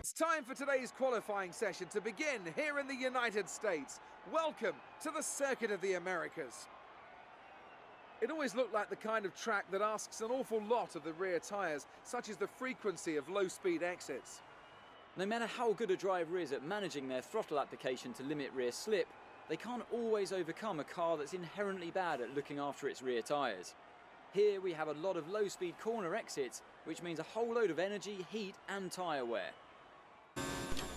It's time for today's qualifying session to begin here in the United States. Welcome to the Circuit of the Americas. It always looked like the kind of track that asks an awful lot of the rear tyres, such as the frequency of low-speed exits. No matter how good a driver is at managing their throttle application to limit rear slip, they can't always overcome a car that's inherently bad at looking after its rear tyres. Here we have a lot of low-speed corner exits, which means a whole load of energy, heat and tyre wear.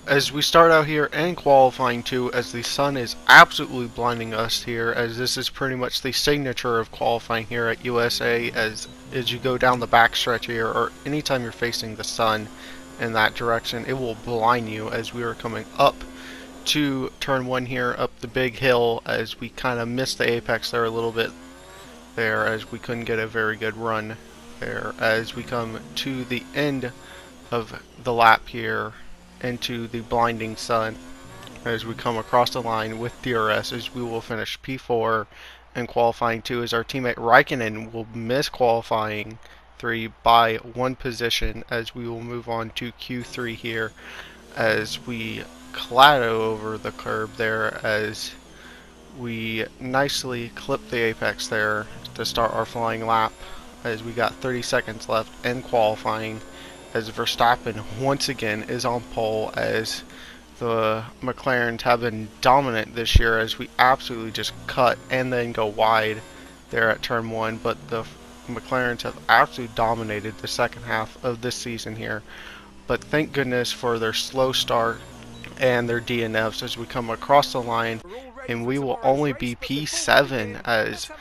As we start out here and qualifying too, as the sun is absolutely blinding us here, as this is pretty much the signature of qualifying here at USA, as you go down the backstretch here, or anytime you're facing the sun in that direction, it will blind you. As we are coming up to turn 1 here, up the big hill, as we kind of missed the apex there a little bit there, as we couldn't get a very good run there. As we come to the end of the lap here, into the blinding sun, as we come across the line with DRS, as we will finish P4 and qualifying 2, as our teammate Raikkonen will miss qualifying 3 by 1 position, as we will move on to Q3 here, as we clado over the curb there, as we nicely clip the apex there to start our flying lap, as we got 30 seconds left in qualifying, as Verstappen once again is on pole, as the McLarens have been dominant this year, as we absolutely just cut and then go wide there at turn 1, but the McLarens have absolutely dominated the second half of this season here. But thank goodness for their slow start and their DNFs, as we come across the line, and we will only be P7, as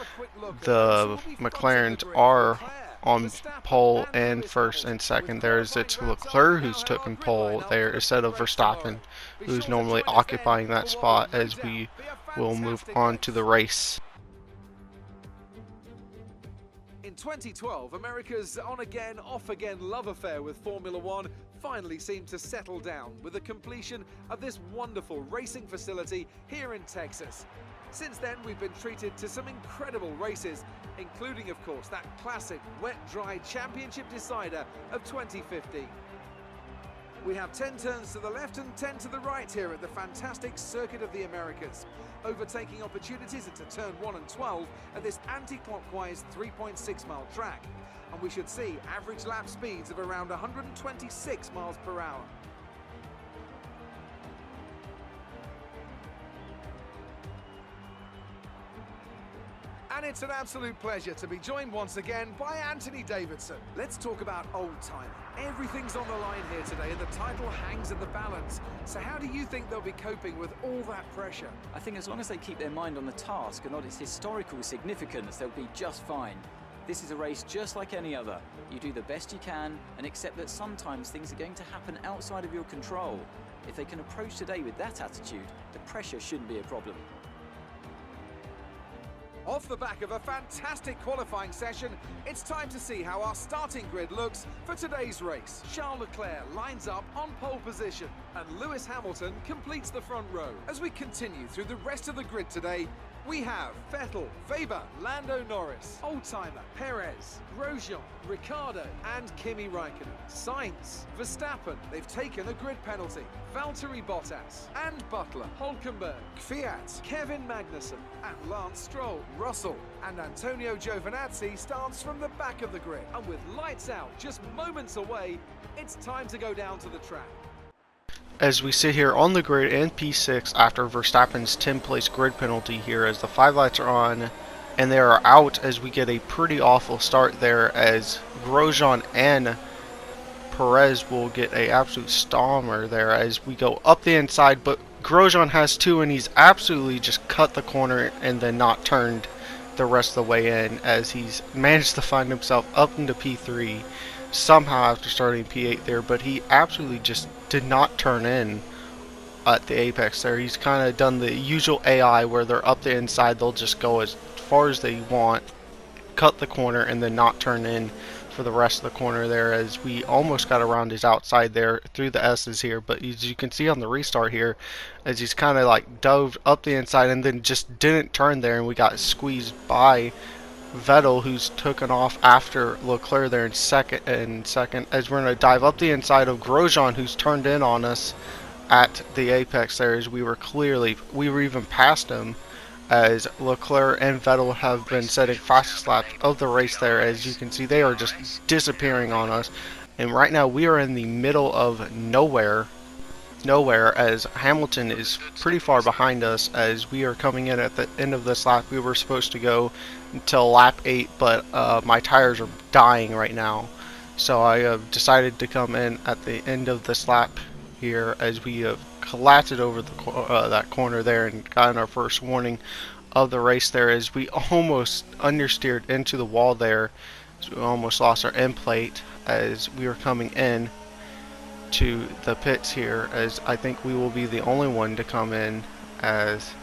the McLarens are on pole and first and second. There's it's Leclerc who's taken pole there instead of Verstappen, who's normally occupying that spot, as we will move on to the race. In 2012, America's on-again, off-again love affair with Formula One finally seemed to settle down with the completion of this wonderful racing facility here in Texas. Since then, we've been treated to some incredible races, including, of course, that classic wet-dry championship decider of 2015. We have 10 turns to the left and 10 to the right here at the fantastic Circuit of the Americas. Overtaking opportunities into turn 1 and 12 at this anti-clockwise 3.6 mile track. And we should see average lap speeds of around 126 miles per hour. And it's an absolute pleasure to be joined once again by Anthony Davidson. Let's talk about old time. Everything's on the line here today and the title hangs in the balance. So how do you think they'll be coping with all that pressure? I think as long as they keep their mind on the task and not its historical significance, they'll be just fine. This is a race just like any other. You do the best you can and accept that sometimes things are going to happen outside of your control. If they can approach today with that attitude, the pressure shouldn't be a problem. Off the back of a fantastic qualifying session, it's time to see how our starting grid looks for today's race. Charles Leclerc lines up on pole position, and Lewis Hamilton completes the front row. As we continue through the rest of the grid today, we have Vettel, Weber, Lando Norris, Oldtimer, Perez, Grosjean, Ricciardo, and Kimi Raikkonen. Sainz, Verstappen, they've taken a grid penalty. Valtteri Bottas and Butler, Hülkenberg, Kvyat, Kevin Magnussen, and Lance Stroll. Russell and Antonio Giovinazzi starts from the back of the grid. And with lights out just moments away, it's time to go down to the track. As we sit here on the grid in P6 after Verstappen's 10th place grid penalty here, as the 5 lights are on and they are out, as we get a pretty awful start there, as Grosjean and Perez will get a absolute stormer there as we go up the inside, but Grosjean has 2 and he's absolutely just cut the corner and then not turned the rest of the way in, as he's managed to find himself up into P3 somehow after starting P8 there, but he absolutely just did not turn in at the apex there. He's kind of done the usual AI where they're up the inside, they'll just go as far as they want, cut the corner, and then not turn in for the rest of the corner there, as we almost got around his outside there through the S's here, but as you can see on the restart here, as he's kind of like dove up the inside and then just didn't turn there, and we got squeezed by Vettel, who's taken off after Leclerc there in second, as we're going to dive up the inside of Grosjean, who's turned in on us at the apex there, as we were even past him, as Leclerc and Vettel have been setting fastest laps of the race there. As you can see, they are just disappearing on us, and right now we are in the middle of nowhere, as Hamilton is pretty far behind us, as we are coming in at the end of this lap. We were supposed to go until lap 8, but my tires are dying right now, so I have decided to come in at the end of this lap here, as we have collapsed over that corner there and gotten our first warning of the race there, as we almost understeered into the wall there, as we almost lost our end plate as we were coming in to the pits here, as I think we will be the only one to come in, as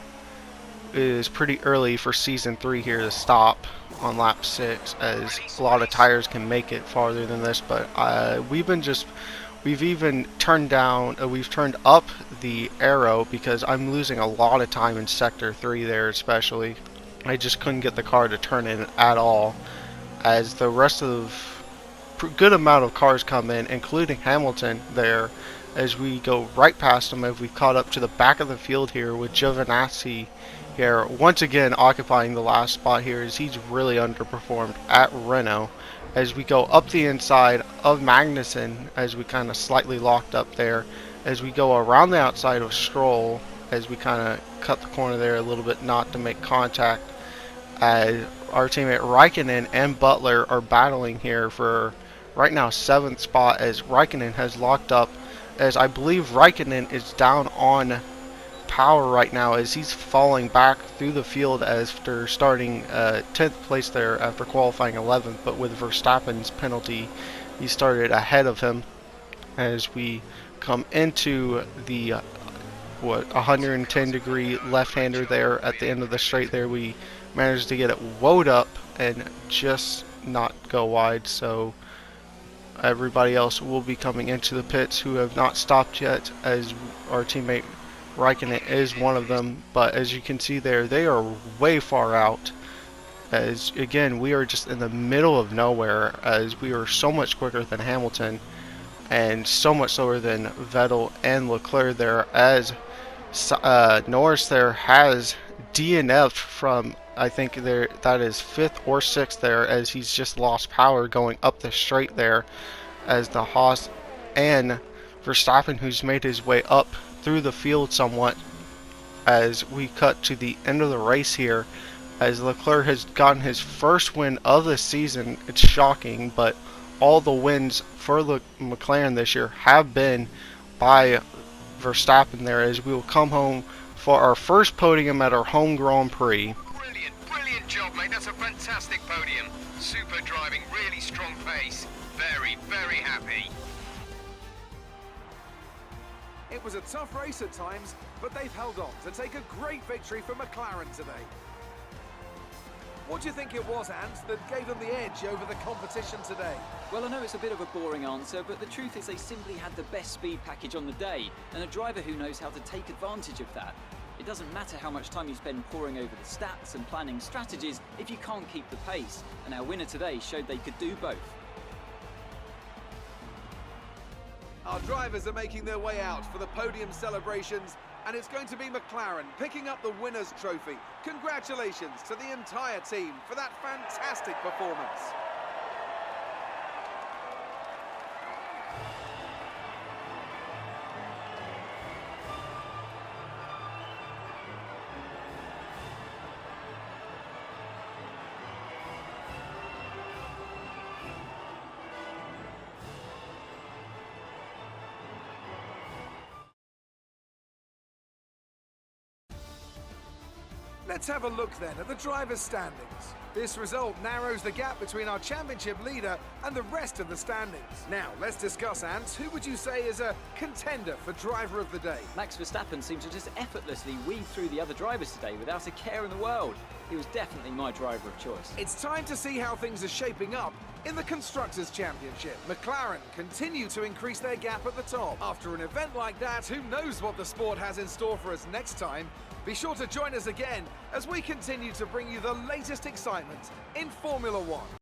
it is pretty early for season 3 here to stop on lap 6, as a lot of tires can make it farther than this. But we've even turned up the aero, because I'm losing a lot of time in sector 3 there, especially. I just couldn't get the car to turn in at all, as the rest of good amount of cars come in, including Hamilton there, as we go right past him, as we've caught up to the back of the field here with Giovinazzi here once again occupying the last spot here, as he's really underperformed at Renault. As we go up the inside of Magnussen, as we kind of slightly locked up there, as we go around the outside of Stroll, as we kind of cut the corner there a little bit not to make contact, as our teammate Raikkonen and Butler are battling here for right now 7th spot, as Raikkonen has locked up, as I believe Raikkonen is down on power right now, as he's falling back through the field after starting 10th place there after qualifying 11th, but with Verstappen's penalty he started ahead of him. As we come into the 110 degree left-hander there at the end of the straight there, we managed to get it woed up and just not go wide, so everybody else will be coming into the pits who have not stopped yet, as our teammate Raikkonen is one of them. But as you can see there, they are way far out, as again we are just in the middle of nowhere, as we are so much quicker than Hamilton and so much slower than Vettel and Leclerc there, as Norris there has DNF'd from, I think that is 5th or 6th there, as he's just lost power going up the straight there, as the Haas and Verstappen, who's made his way up through the field somewhat, as we cut to the end of the race here, as Leclerc has gotten his first win of the season. It's shocking, but all the wins for McLaren this year have been by Verstappen there, as we will come home for our first podium at our home Grand Prix. Brilliant job, mate. That's a fantastic podium. Super driving, really strong pace. Very, very happy. It was a tough race at times, but they've held on to take a great victory for McLaren today. What do you think it was, Ant, that gave them the edge over the competition today? Well, I know it's a bit of a boring answer, but the truth is they simply had the best speed package on the day, and a driver who knows how to take advantage of that. It doesn't matter how much time you spend poring over the stats and planning strategies if you can't keep the pace, and our winner today showed they could do both. Our drivers are making their way out for the podium celebrations, and it's going to be McLaren picking up the winner's trophy. Congratulations to the entire team for that fantastic performance. Let's have a look then at the drivers' standings. This result narrows the gap between our championship leader and the rest of the standings. Now, let's discuss, Ant. Who would you say is a contender for driver of the day? Max Verstappen seemed to just effortlessly weave through the other drivers today without a care in the world. He was definitely my driver of choice. It's time to see how things are shaping up in the Constructors' Championship. McLaren continue to increase their gap at the top. After an event like that, who knows what the sport has in store for us next time? Be sure to join us again as we continue to bring you the latest excitement in Formula One.